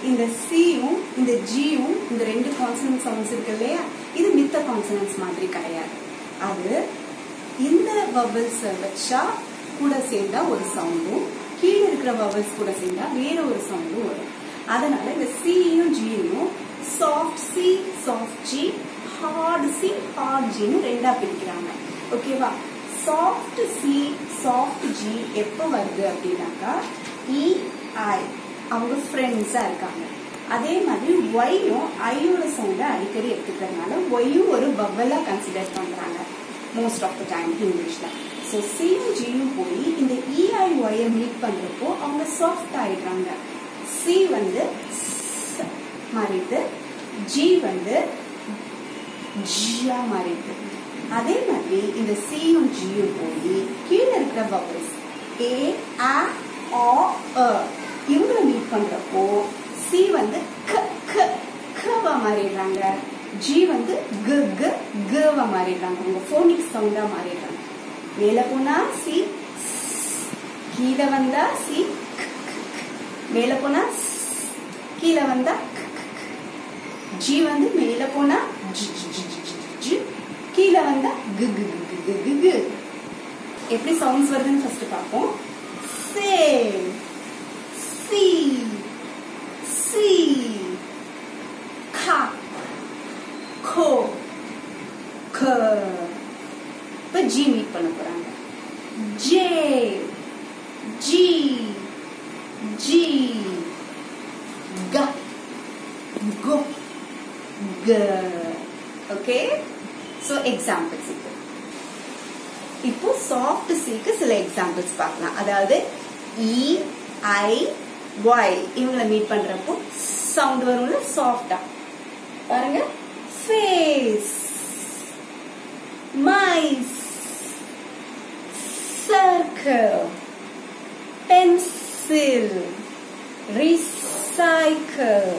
இந்த சியும் இந்த ஜியும் இந்த ரெண்டு கான்சனன்ட் சவுண்ட்ஸ் இருக்கு இல்லையா, இது மித்த கான்சனன்ட்ஸ் மாதிரி கிடையாது. அது இந்த வவல்ஸ் வச்சா கூட சேர்ந்தா ஒரு சவுண்டும், கீழே இருக்கிற வவல்ஸ் கூட சேர்ந்தா வேற ஒரு சவுண்டும் வரும். அதனால இந்த சியும் ஜியும் soft C, soft G, hard C, hard ஜின்னு ரெண்டா பிரிக்கிறாங்க. ஓகேவா? சாஃப்ட் சி, சாஃப்ட் ஜி எப்ப வருது அப்படின்னாக்கா இ, ஐ அவங்க ஃப்ரெண்ட்ஸா இருக்காங்க. அதே மாதிரி ஒய்யும் ஐயோட சவுண்டை அடிக்கடி எடுத்துக்கிறதுனால ஒய்யும் ஒரு வவலா கன்சிடர் பண்றாங்க மோஸ்ட் ஆஃப் த டைம் இங்கிலீஷ்ல. ஸோ சியும் ஜியும் போய் இந்த இஐ ஒய்யை மீட் பண்றப்போ அவங்க சாஃப்ட் ஆயிடுறாங்க. சி வந்து மாறிடுது, ஜி வந்து ஜியா மாறிடுது. அதே மாதிரி இந்த சியும் ஜியும் போய் கீழே இருக்கிற வவல்ஸ் ஏ, ஆ, ஆ, இவங்களை மீட் பண்றப்போ சி வந்து க க கவா மாறிடுறாங்க, ஜி வந்து க க கவா மாறிடுறாங்க. அவங்க போனிக் சவுண்டா மாறிடுறாங்க. மேல போனா சி, கீழே வந்தா சி, மேல போனா கீழே வந்தா ஜி வந்து மேல போனா கீழே வந்தா கு கு கு கு கு. எப்படி சவுண்ட்ஸ் வருதுன்னு ஃபர்ஸ்ட் பார்ப்போம். சே, சி, சி, கா, கோ, க. இப்ப ஜி மீட் பண்ண போறாங்க. ஜே, ஜி, ஜி, க, கோ, க. ஓகே, சோ எக்ஸாம்பிள்ஸ் இப்போ சாஃப்ட் சிக்கு சில எக்ஸாம்பிள்ஸ் பார்க்கலாம். அதாவது இ, ஐ, ஒய் இவங்களை மீட் பண்றப்போ சவுண்ட் வரும்ல சாஃப்டா. பாருங்க, face, mice, circle, pencil, recycle,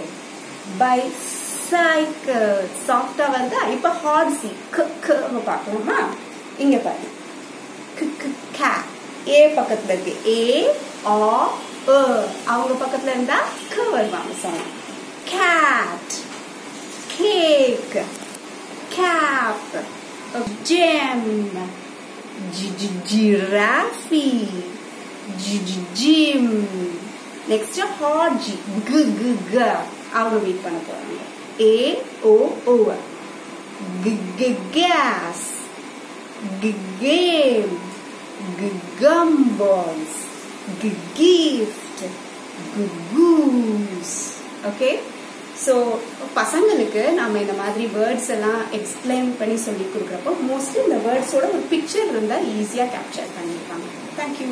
bicycle. சாஃப்டா வந்து இப்ப ஹார்ட் சி பார்க்கலாமா? இங்க பாருங்க, ஏ பக்கத்துல இருக்கு, ஏ, ஆ, அவங்க பக்கத்துல இருந்தா க வருவாங்க sound. Cat, cake, cap, gem, giraffe, gym. Next hard G, கு கு க அவங்க மீட் பண்ண போறாங்க. A, O, O, gas, game, gumballs, gift, goose. Okay, so பசங்களுக்கு நாம இந்த மாதிரி வேர்ட்ஸ் எல்லாம் எக்ஸ்பிளைன் பண்ணி சொல்லி கொடுக்கறப்போ மோஸ்ட்லி இந்த வேர்ட்ஸோட ஒரு பிக்சர் இருந்தா ஈஸியா கேப்சர் பண்ணிருப்பாங்க. தேங்க்யூ.